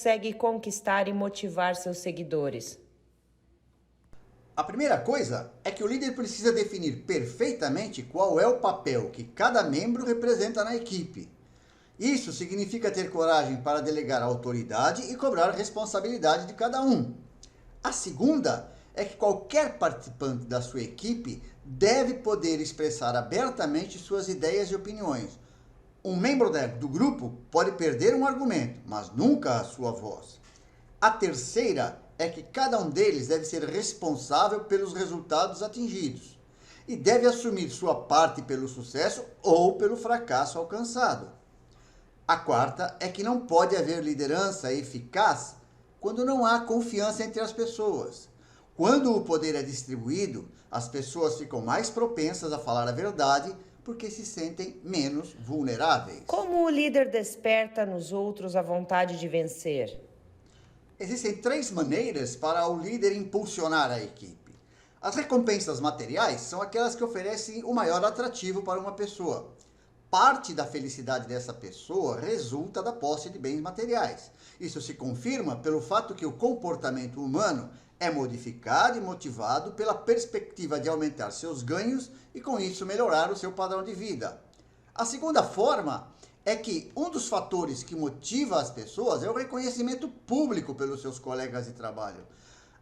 consegue conquistar e motivar seus seguidores? A primeira coisa é que o líder precisa definir perfeitamente qual é o papel que cada membro representa na equipe. Isso significa ter coragem para delegar a autoridade e cobrar responsabilidade de cada um. A segunda é que qualquer participante da sua equipe deve poder expressar abertamente suas ideias e opiniões. Um membro do grupo pode perder um argumento, mas nunca a sua voz. A terceira é que cada um deles deve ser responsável pelos resultados atingidos e deve assumir sua parte pelo sucesso ou pelo fracasso alcançado. A quarta é que não pode haver liderança eficaz quando não há confiança entre as pessoas. Quando o poder é distribuído, as pessoas ficam mais propensas a falar a verdade porque se sentem menos vulneráveis. Como o líder desperta nos outros a vontade de vencer? Existem 3 maneiras para o líder impulsionar a equipe. As recompensas materiais são aquelas que oferecem o maior atrativo para uma pessoa. Parte da felicidade dessa pessoa resulta da posse de bens materiais. Isso se confirma pelo fato que o comportamento humano é modificado e motivado pela perspectiva de aumentar seus ganhos e com isso melhorar o seu padrão de vida. A segunda forma é que um dos fatores que motiva as pessoas é o reconhecimento público pelos seus colegas de trabalho.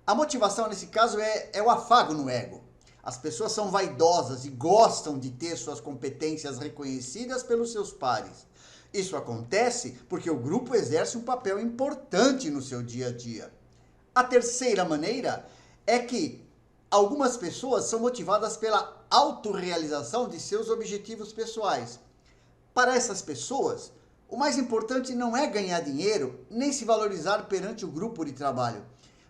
A motivação nesse caso é o afago no ego. As pessoas são vaidosas e gostam de ter suas competências reconhecidas pelos seus pares. Isso acontece porque o grupo exerce um papel importante no seu dia a dia. A terceira maneira é que algumas pessoas são motivadas pela autorrealização de seus objetivos pessoais. Para essas pessoas, o mais importante não é ganhar dinheiro nem se valorizar perante o grupo de trabalho,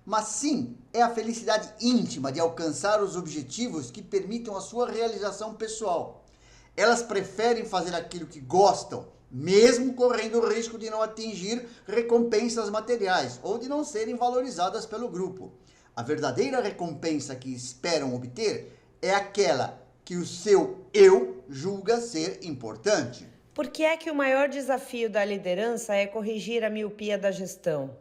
mas sim é a felicidade íntima de alcançar os objetivos que permitam a sua realização pessoal. Elas preferem fazer aquilo que gostam, mesmo correndo o risco de não atingir recompensas materiais ou de não serem valorizadas pelo grupo. A verdadeira recompensa que esperam obter é aquela que o seu eu julga ser importante. Por que é que o maior desafio da liderança é corrigir a miopia da gestão?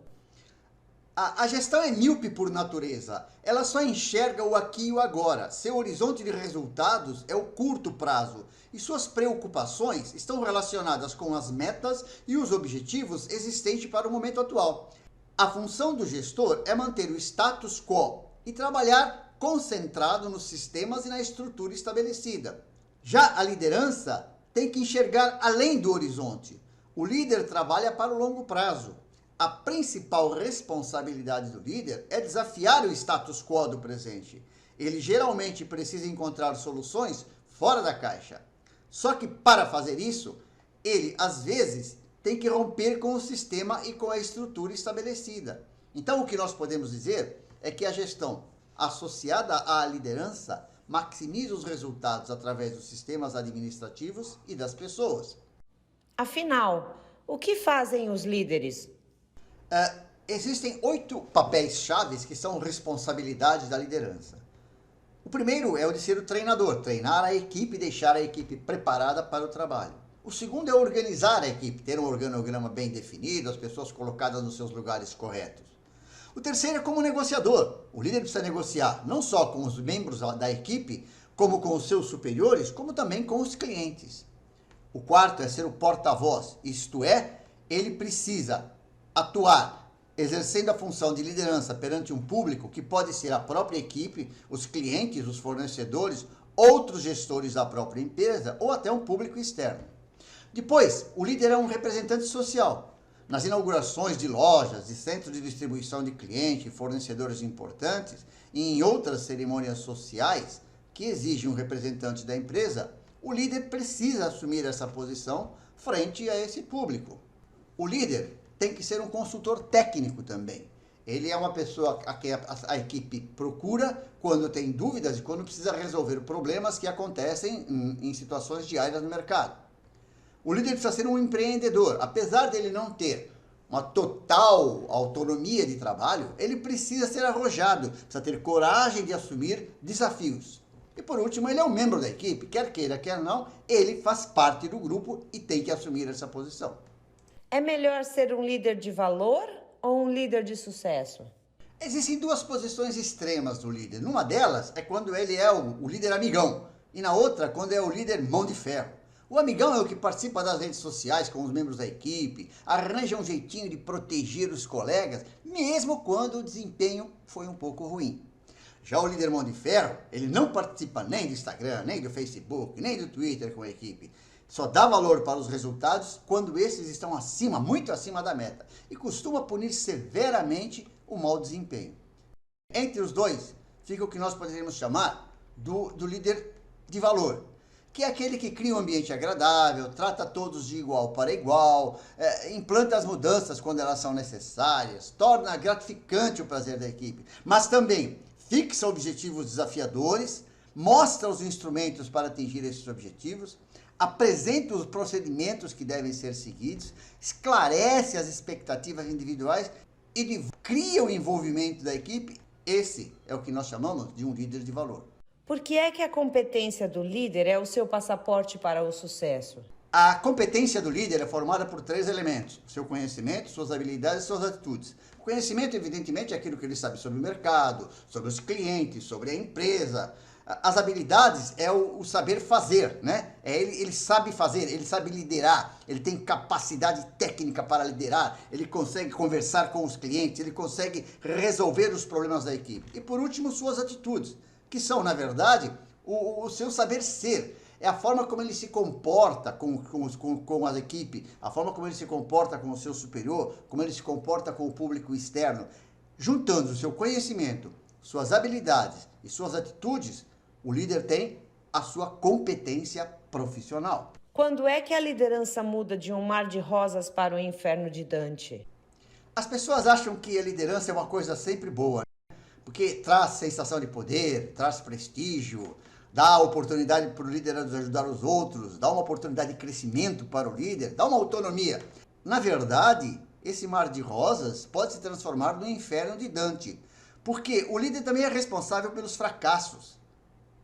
A gestão é míope por natureza. Ela só enxerga o aqui e o agora. Seu horizonte de resultados é o curto prazo e suas preocupações estão relacionadas com as metas e os objetivos existentes para o momento atual. A função do gestor é manter o status quo e trabalhar concentrado nos sistemas e na estrutura estabelecida. Já a liderança tem que enxergar além do horizonte. O líder trabalha para o longo prazo. A principal responsabilidade do líder é desafiar o status quo do presente. Ele geralmente precisa encontrar soluções fora da caixa. Só que para fazer isso, ele às vezes tem que romper com o sistema e com a estrutura estabelecida. Então o que nós podemos dizer é que a gestão associada à liderança maximiza os resultados através dos sistemas administrativos e das pessoas. Afinal, o que fazem os líderes? Existem 8 papéis chaves que são responsabilidade da liderança. O primeiro é o de ser o treinador, treinar a equipe e deixar a equipe preparada para o trabalho. O segundo é organizar a equipe, ter um organograma bem definido, as pessoas colocadas nos seus lugares corretos. O terceiro é como negociador. O líder precisa negociar não só com os membros da equipe, como com os seus superiores, como também com os clientes. O quarto é ser o porta-voz, isto é, ele precisa atuar exercendo a função de liderança perante um público que pode ser a própria equipe, os clientes, os fornecedores, outros gestores da própria empresa ou até um público externo. Depois, o líder é um representante social. Nas inaugurações de lojas, de centros de distribuição de clientes, fornecedores importantes e em outras cerimônias sociais que exigem um representante da empresa, o líder precisa assumir essa posição frente a esse público. O líder tem que ser um consultor técnico também. Ele é uma pessoa a quem a equipe procura quando tem dúvidas e quando precisa resolver problemas que acontecem em situações diárias no mercado. O líder precisa ser um empreendedor. Apesar dele não ter uma total autonomia de trabalho, ele precisa ser arrojado, precisa ter coragem de assumir desafios. E por último, ele é um membro da equipe, quer queira, quer não, ele faz parte do grupo e tem que assumir essa posição. É melhor ser um líder de valor ou um líder de sucesso? Existem duas posições extremas do líder. Numa delas é quando ele é o líder amigão, e na outra quando é o líder mão de ferro. O amigão é o que participa das redes sociais com os membros da equipe, arranja um jeitinho de proteger os colegas, mesmo quando o desempenho foi um pouco ruim. Já o líder mão de ferro, ele não participa nem do Instagram, nem do Facebook, nem do Twitter com a equipe. Só dá valor para os resultados quando esses estão acima, muito acima da meta, e costuma punir severamente o mau desempenho. Entre os dois, fica o que nós poderíamos chamar do líder de valor, que é aquele que cria um ambiente agradável, trata todos de igual para igual, implanta as mudanças quando elas são necessárias, torna gratificante o prazer da equipe, mas também fixa objetivos desafiadores, mostra os instrumentos para atingir esses objetivos, apresenta os procedimentos que devem ser seguidos, esclarece as expectativas individuais e cria o envolvimento da equipe. Esse é o que nós chamamos de um líder de valor. Por que é que a competência do líder é o seu passaporte para o sucesso? A competência do líder é formada por 3 elementos: o seu conhecimento, suas habilidades e suas atitudes. O conhecimento, evidentemente, é aquilo que ele sabe sobre o mercado, sobre os clientes, sobre a empresa. As habilidades é o saber fazer, né? Ele sabe fazer, ele sabe liderar, ele tem capacidade técnica para liderar, ele consegue conversar com os clientes, ele consegue resolver os problemas da equipe. E por último, suas atitudes, que são, na verdade, o seu saber ser. É a forma como ele se comporta com a equipe, a forma como ele se comporta com o seu superior, como ele se comporta com o público externo. Juntando o seu conhecimento, suas habilidades e suas atitudes, o líder tem a sua competência profissional. Quando é que a liderança muda de um mar de rosas para o inferno de Dante? As pessoas acham que a liderança é uma coisa sempre boa, porque traz sensação de poder, traz prestígio, dá oportunidade para o líder de ajudar os outros, dá uma oportunidade de crescimento para o líder, dá uma autonomia. Na verdade, esse mar de rosas pode se transformar no inferno de Dante, porque o líder também é responsável pelos fracassos.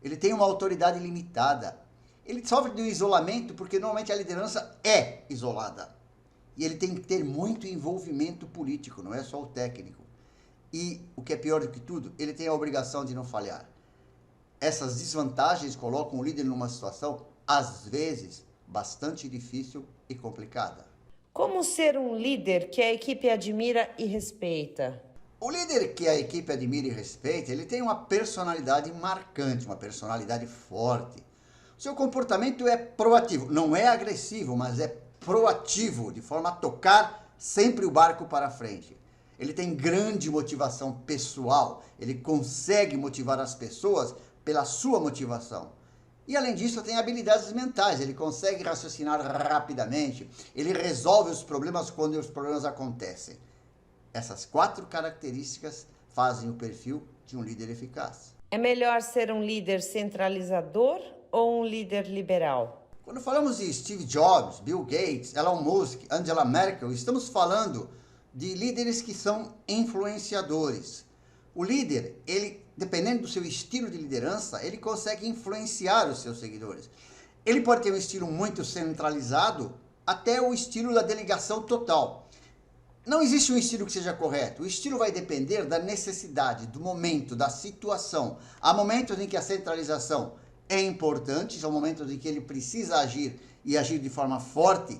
Ele tem uma autoridade limitada. Ele sofre de um isolamento porque normalmente a liderança é isolada. E ele tem que ter muito envolvimento político, não é só o técnico. E o que é pior do que tudo, ele tem a obrigação de não falhar. Essas desvantagens colocam o líder numa situação, às vezes, bastante difícil e complicada. Como ser um líder que a equipe admira e respeita? O líder que a equipe admira e respeita, ele tem uma personalidade marcante, uma personalidade forte. O seu comportamento é proativo, não é agressivo, mas é proativo, de forma a tocar sempre o barco para frente. Ele tem grande motivação pessoal, ele consegue motivar as pessoas pela sua motivação. E além disso, tem habilidades mentais, ele consegue raciocinar rapidamente, ele resolve os problemas quando os problemas acontecem. Essas 4 características fazem o perfil de um líder eficaz. É melhor ser um líder centralizador ou um líder liberal? Quando falamos de Steve Jobs, Bill Gates, Elon Musk, Angela Merkel, estamos falando de líderes que são influenciadores. O líder, ele, dependendo do seu estilo de liderança, ele consegue influenciar os seus seguidores. Ele pode ter um estilo muito centralizado, até o estilo da delegação total. Não existe um estilo que seja correto. O estilo vai depender da necessidade, do momento, da situação. Há momentos em que a centralização é importante, são momentos em que ele precisa agir e agir de forma forte.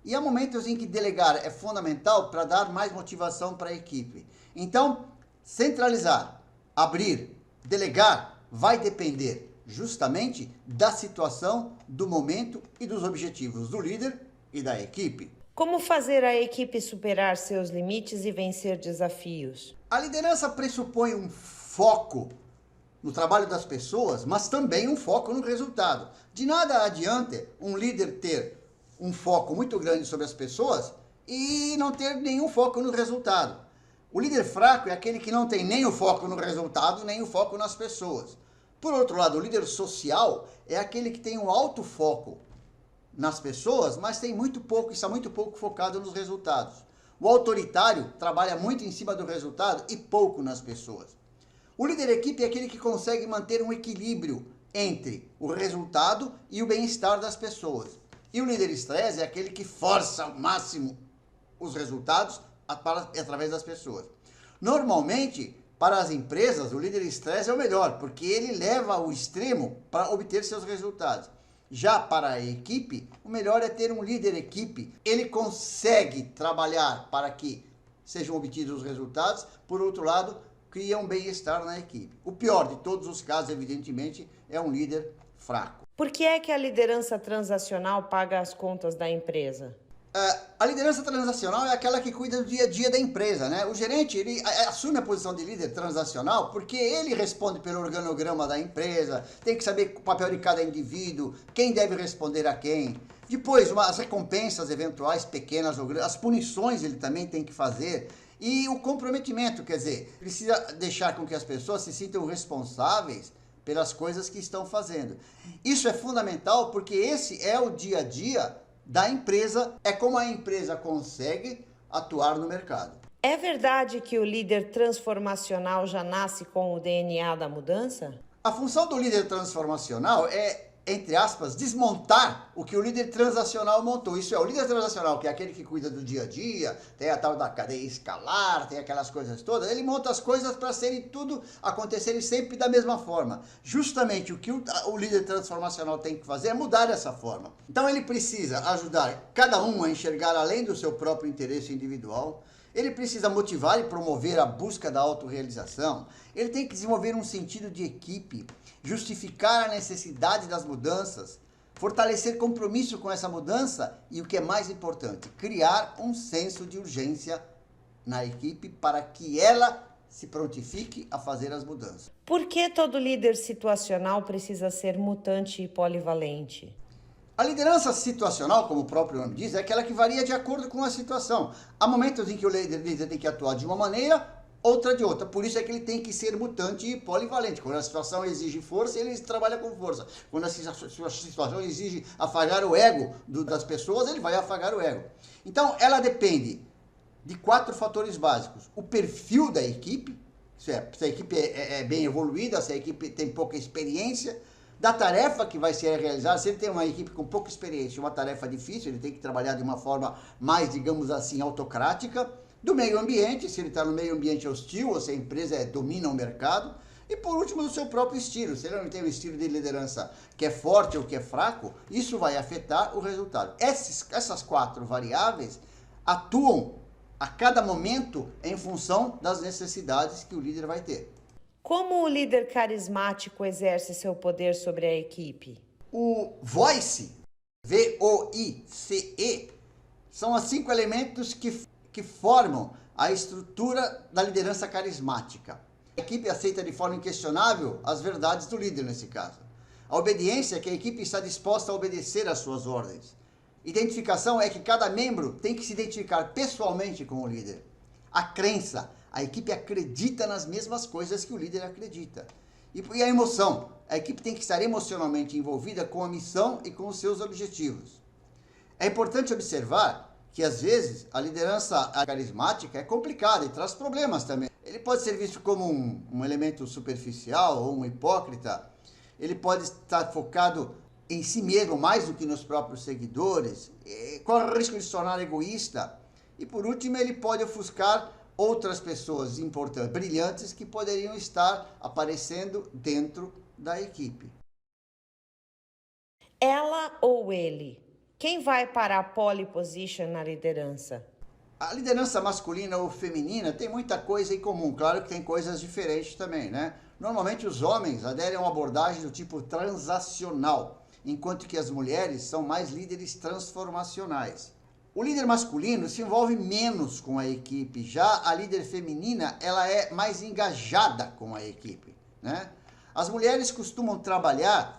E há momentos em que delegar é fundamental para dar mais motivação para a equipe. Então, centralizar, abrir, delegar vai depender justamente da situação, do momento e dos objetivos do líder e da equipe. Como fazer a equipe superar seus limites e vencer desafios? A liderança pressupõe um foco no trabalho das pessoas, mas também um foco no resultado. De nada adianta um líder ter um foco muito grande sobre as pessoas e não ter nenhum foco no resultado. O líder fraco é aquele que não tem nem o foco no resultado, nem o foco nas pessoas. Por outro lado, o líder social é aquele que tem um alto foco nas pessoas, mas tem muito pouco, está muito pouco focado nos resultados. O autoritário trabalha muito em cima do resultado e pouco nas pessoas. O líder equipe é aquele que consegue manter um equilíbrio entre o resultado e o bem-estar das pessoas. E o líder estresse é aquele que força ao máximo os resultados através das pessoas. Normalmente, para as empresas, o líder estresse é o melhor, porque ele leva ao extremo para obter seus resultados. Já para a equipe, o melhor é ter um líder equipe. Ele consegue trabalhar para que sejam obtidos os resultados, por outro lado, cria um bem-estar na equipe. O pior de todos os casos, evidentemente, é um líder fraco. Por que é que a liderança transacional paga as contas da empresa? A liderança transacional é aquela que cuida do dia a dia da empresa, né? O gerente, ele assume a posição de líder transacional porque ele responde pelo organograma da empresa, tem que saber o papel de cada indivíduo, quem deve responder a quem. Depois, as recompensas eventuais, pequenas ou grandes, as punições ele também tem que fazer. E o comprometimento, quer dizer, precisa deixar com que as pessoas se sintam responsáveis pelas coisas que estão fazendo. Isso é fundamental porque esse é o dia a dia da empresa, é como a empresa consegue atuar no mercado. É verdade que o líder transformacional já nasce com o DNA da mudança? A função do líder transformacional é, entre aspas, desmontar o que o líder transacional montou. Isso é, o líder transacional, que é aquele que cuida do dia a dia, tem a tal da cadeia escalar, tem aquelas coisas todas, ele monta as coisas para serem tudo, acontecerem sempre da mesma forma. Justamente o que o líder transformacional tem que fazer é mudar essa forma. Então ele precisa ajudar cada um a enxergar além do seu próprio interesse individual. Ele precisa motivar e promover a busca da autorrealização. Ele tem que desenvolver um sentido de equipe, justificar a necessidade das mudanças, fortalecer compromisso com essa mudança e, o que é mais importante, criar um senso de urgência na equipe para que ela se prontifique a fazer as mudanças. Por que todo líder situacional precisa ser mutante e polivalente? A liderança situacional, como o próprio nome diz, é aquela que varia de acordo com a situação. Há momentos em que o líder tem que atuar de uma maneira, outra de outra. Por isso é que ele tem que ser mutante e polivalente. Quando a situação exige força, ele trabalha com força. Quando a situação exige afagar o ego das pessoas, ele vai afagar o ego. Então, ela depende de 4 fatores básicos. O perfil da equipe, isso é, se a equipe é bem evoluída, se a equipe tem pouca experiência, da tarefa que vai ser realizada. Se ele tem uma equipe com pouca experiência, uma tarefa difícil, ele tem que trabalhar de uma forma mais, digamos assim, autocrática. Do meio ambiente, se ele está no meio ambiente hostil, ou se a empresa domina o mercado. E por último, do seu próprio estilo. Se ele não tem um estilo de liderança que é forte ou que é fraco, isso vai afetar o resultado. Essas 4 variáveis atuam a cada momento em função das necessidades que o líder vai ter. Como o líder carismático exerce seu poder sobre a equipe? O voice, V-O-I-C-E, são os 5 elementos que formam a estrutura da liderança carismática. A equipe aceita de forma inquestionável as verdades do líder nesse caso. A obediência é que a equipe está disposta a obedecer às suas ordens. Identificação é que cada membro tem que se identificar pessoalmente com o líder. A crença, a equipe acredita nas mesmas coisas que o líder acredita. E a emoção, a equipe tem que estar emocionalmente envolvida com a missão e com os seus objetivos. É importante observar que, às vezes, a liderança carismática é complicada e traz problemas também. Ele pode ser visto como um elemento superficial ou um hipócrita. Ele pode estar focado em si mesmo mais do que nos próprios seguidores. Corre o risco de se tornar egoísta. E, por último, ele pode ofuscar outras pessoas importantes, brilhantes, que poderiam estar aparecendo dentro da equipe. Ela ou ele? Quem vai para a pole position na liderança? A liderança masculina ou feminina tem muita coisa em comum, claro que tem coisas diferentes também, né? Normalmente os homens aderem a uma abordagem do tipo transacional, enquanto que as mulheres são mais líderes transformacionais. O líder masculino se envolve menos com a equipe, já a líder feminina ela é mais engajada com a equipe, né? As mulheres costumam trabalhar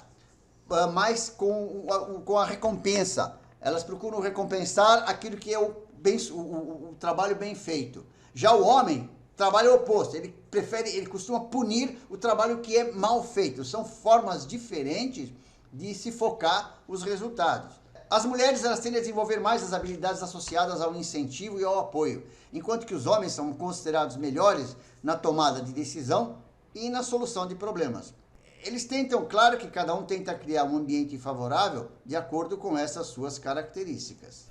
mais com a recompensa, elas procuram recompensar aquilo que é o trabalho bem feito. Já o homem trabalha o oposto, ele costuma punir o trabalho que é mal feito. São formas diferentes de se focar os resultados. As mulheres elas tendem a desenvolver mais as habilidades associadas ao incentivo e ao apoio, enquanto que os homens são considerados melhores na tomada de decisão e na solução de problemas. Eles tentam, claro que cada um tenta criar um ambiente favorável de acordo com essas suas características.